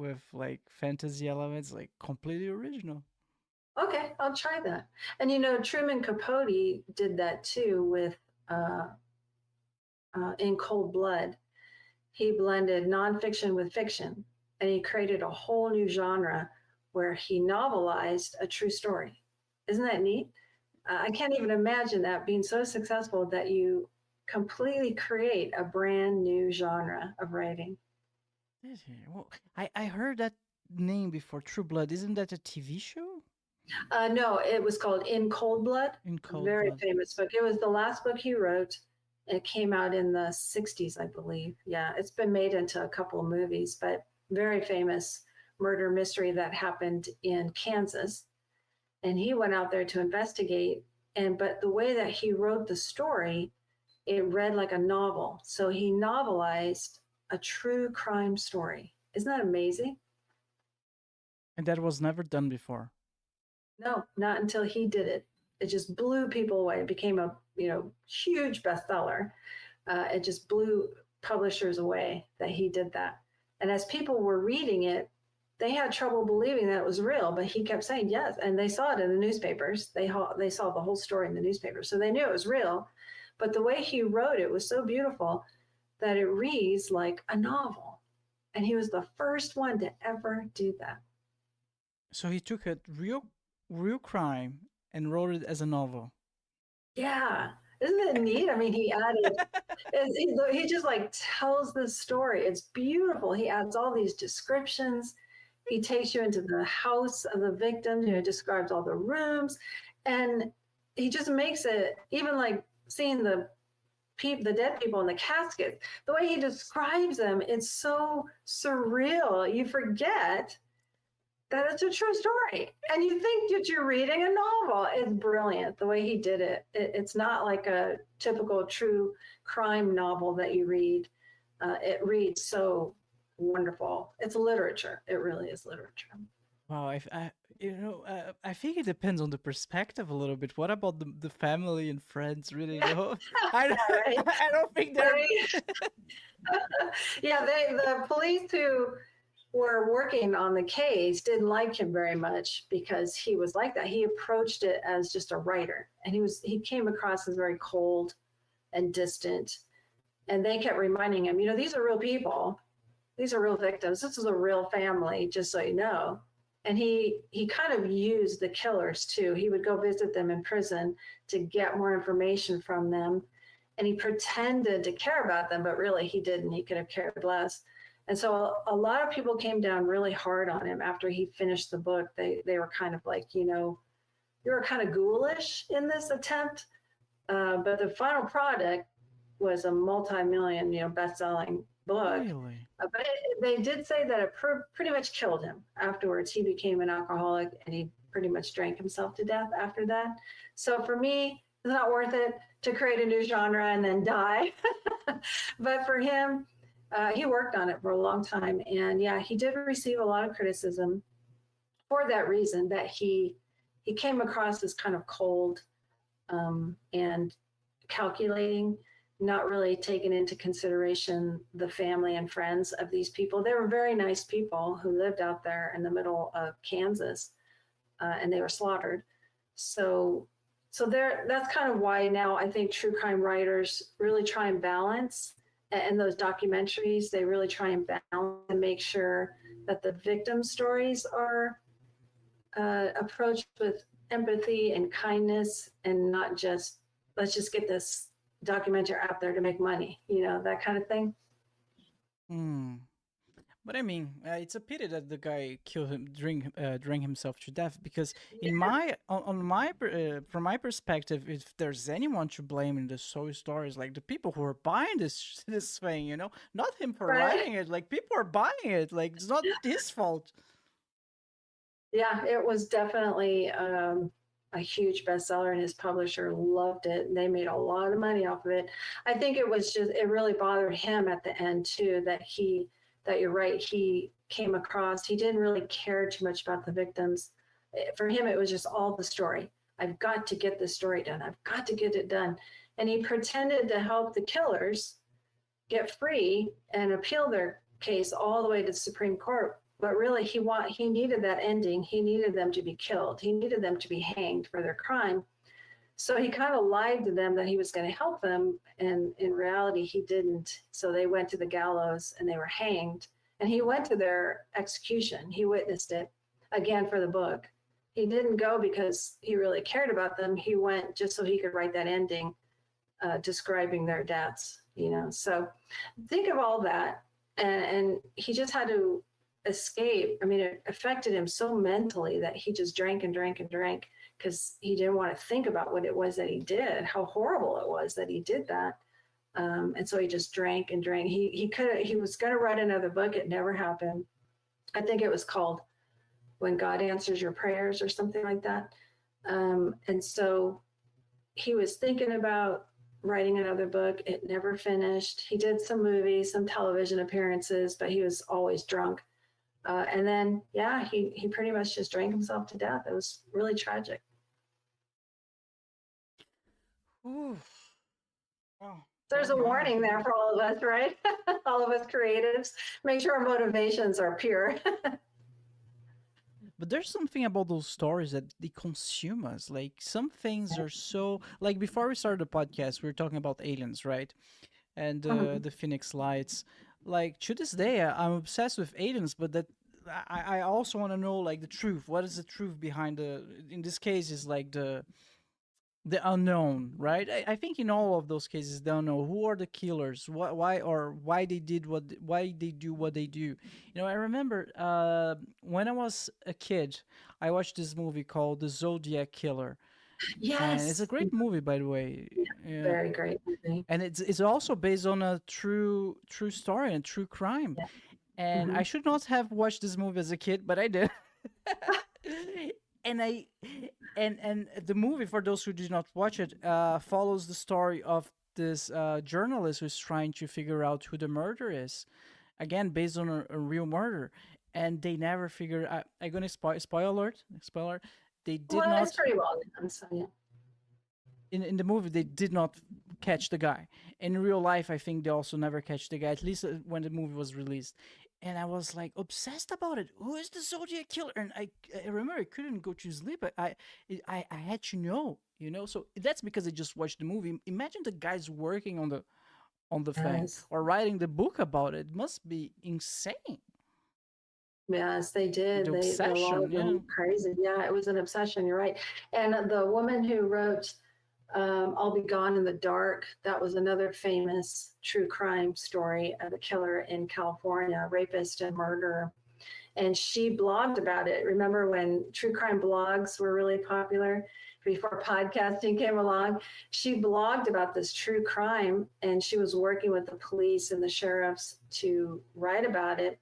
with like fantasy elements, like completely original. Okay, I'll try that. And Truman Capote did that too with uh, In Cold Blood. He blended nonfiction with fiction, and he created a whole new genre where he novelized a true story. Isn't that neat? I can't even imagine that being so successful that you completely create a brand new genre of writing. Well, I heard that name before, True Blood. Isn't that a TV show? No, it was called In Cold Blood. In Cold Very Blood. famous book. It was the last book he wrote. It came out in the 60s, I believe. Yeah, it's been made into a couple of movies, but very famous murder mystery that happened in Kansas. And he went out there to investigate. But the way that he wrote the story, it read like a novel. So he novelized a true crime story. Isn't that amazing? And that was never done before. No, not until he did it. It just blew people away. It became a huge bestseller. It just blew publishers away that he did that. And as people were reading it, they had trouble believing that it was real, but he kept saying yes, and they saw it in the newspapers. They saw the whole story in the newspaper, so they knew it was real. But the way he wrote it was so beautiful that it reads like a novel, and he was the first one to ever do that. So he took a real crime and wrote it as a novel. Yeah. Isn't it neat? I mean, he just like tells this story. It's beautiful. He adds all these descriptions. He takes you into the house of the victim, describes all the rooms. And he just makes it, even like seeing the dead people in the casket, the way he describes them, it's so surreal. You forget that it's a true story. And you think that you're reading a novel. It's brilliant the way he did it. It's not like a typical true crime novel that you read. It reads so wonderful. It's literature. It really is literature. Wow, I think it depends on the perspective a little bit. What about the family and friends? Really, though, I Yeah, right. I don't think they're. Yeah, the police who were working on the case didn't like him very much because he was like that. He approached it as just a writer, and he came across as very cold and distant. And they kept reminding him, these are real people, these are real victims, this is a real family, just so you know. And he kind of used the killers too. He would go visit them in prison to get more information from them, and he pretended to care about them, but really he didn't. He could have cared less. And so a lot of people came down really hard on him after he finished the book. They were kind of like, you were kind of ghoulish in this attempt. But the final product was a multi-million, best-selling book. Really? But they did say that it pretty much killed him afterwards. He became an alcoholic, and he pretty much drank himself to death after that. So for me, it's not worth it to create a new genre and then die. But for him, he worked on it for a long time. And yeah, he did receive a lot of criticism for that reason, that he came across as kind of cold and calculating, not really taking into consideration the family and friends of these people. They were very nice people who lived out there in the middle of Kansas, and they were slaughtered. So that's kind of why now I think true crime writers really try and balance, and those documentaries, they really try and balance and make sure that the victim stories are approached with empathy and kindness, and not just, let's just get this documentary out there to make money, that kind of thing. Hmm. But I mean, it's a pity that the guy drank himself to death. Because on my from my perspective, if there's anyone to blame in the soul stories, like the people who are buying this thing, not him for Right. writing it. Like people are buying it. Like it's not his fault. Yeah, it was definitely a huge bestseller, and his publisher loved it. And they made a lot of money off of it. I think it really bothered him at the end too, that you're right, he came across, he didn't really care too much about the victims. For him, it was just all the story. I've got to get this story done. I've got to get it done. And he pretended to help the killers get free and appeal their case all the way to the Supreme Court, but really he needed that ending. He needed them to be killed. He needed them to be hanged for their crime. So he kind of lied to them that he was going to help them, and in reality he didn't. So they went to the gallows and they were hanged, and he went to their execution. He witnessed it again for the book. He didn't go because he really cared about them. He went just so he could write that ending, describing their deaths, So think of all that. And he just had to escape. I mean, it affected him so mentally that he just drank and drank and drank because he didn't want to think about what it was that he did, how horrible it was that he did that. And so he just drank and drank. He was going to write another book. It never happened. I think it was called When God Answers Your Prayers or something like that. And so he was thinking about writing another book. It never finished. He did some movies, some television appearances, but he was always drunk. And then, yeah, he pretty much just drank himself to death. It was really tragic. Ooh. Oh, There's oh a my. warning there for all of us, right? All of us creatives. Make sure our motivations are pure. But there's something about those stories that they consume us. Like some things are so like before we started the podcast, we were talking about aliens, right? And Mhm. the Phoenix Lights. Like to this day, I'm obsessed with aliens, but that I also want to know like the truth. What is the truth behind the? In this case, is like the unknown, right? I think in all of those cases, they don't know who are the killers, why or why they did why they do what they do. I remember when I was a kid, I watched this movie called The Zodiac Killer, and it's a Yes. great movie, by the way. Yeah, Very great movie. and it's also based on a true story and true crime. Yeah. And I Mhm. should not have watched this movie as a kid, but I did. and I and the movie, for those who did not watch it, follows the story of this journalist who's trying to figure out who the murderer is. Again, based on a real murder, and they never figure. I'm gonna spoil alert. Spoiler. They did Well, it's not pretty well done. So, yeah. in the movie. They did not catch the guy. In real life, I think they also never catch the guy. At least when the movie was released. And I was like obsessed about it. Who is the Zodiac killer? And I remember I couldn't go to sleep. I had to know. So that's because I just watched the movie. Imagine the guys working on the thing Yes. or writing the book about it. It must be insane. Yes, they did. The A lot obsession, of yeah. them crazy. Yeah, it was an obsession. You're right. And the woman who wrote I'll Be Gone in the Dark, that was another famous true crime story of a killer in California, rapist and murderer. And she blogged about it. Remember when true crime blogs were really popular before podcasting came along? She blogged about this true crime, and she was working with the police and the sheriffs to write about it.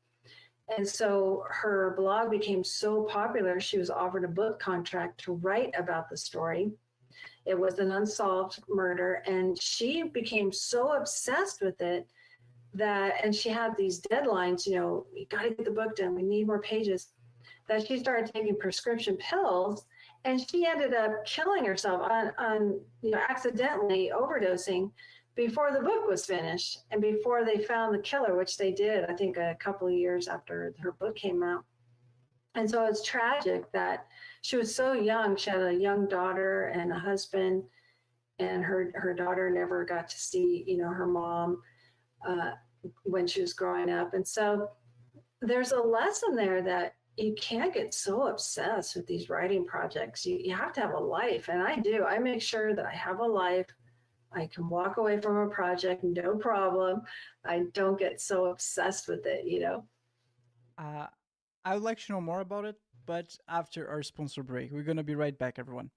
And so her blog became so popular, she was offered a book contract to write about the story. It was an unsolved murder, and she became so obsessed with it and she had these deadlines, you got to get the book done, we need more pages, that she started taking prescription pills, and she ended up killing herself on accidentally overdosing before the book was finished and before they found the killer, which they did, I think, a couple of years after her book came out. And so it's tragic that she was so young. She had a young daughter and a husband, and her daughter never got to see, her mom uh, when she was growing up. And so there's a lesson there that you can't get so obsessed with these writing projects. You have to have a life. And I do. I make sure that I have a life. I can walk away from a project, no problem. I don't get so obsessed with it. Uh, I would like to know more about it, but after our sponsor break, we're gonna be right back, everyone.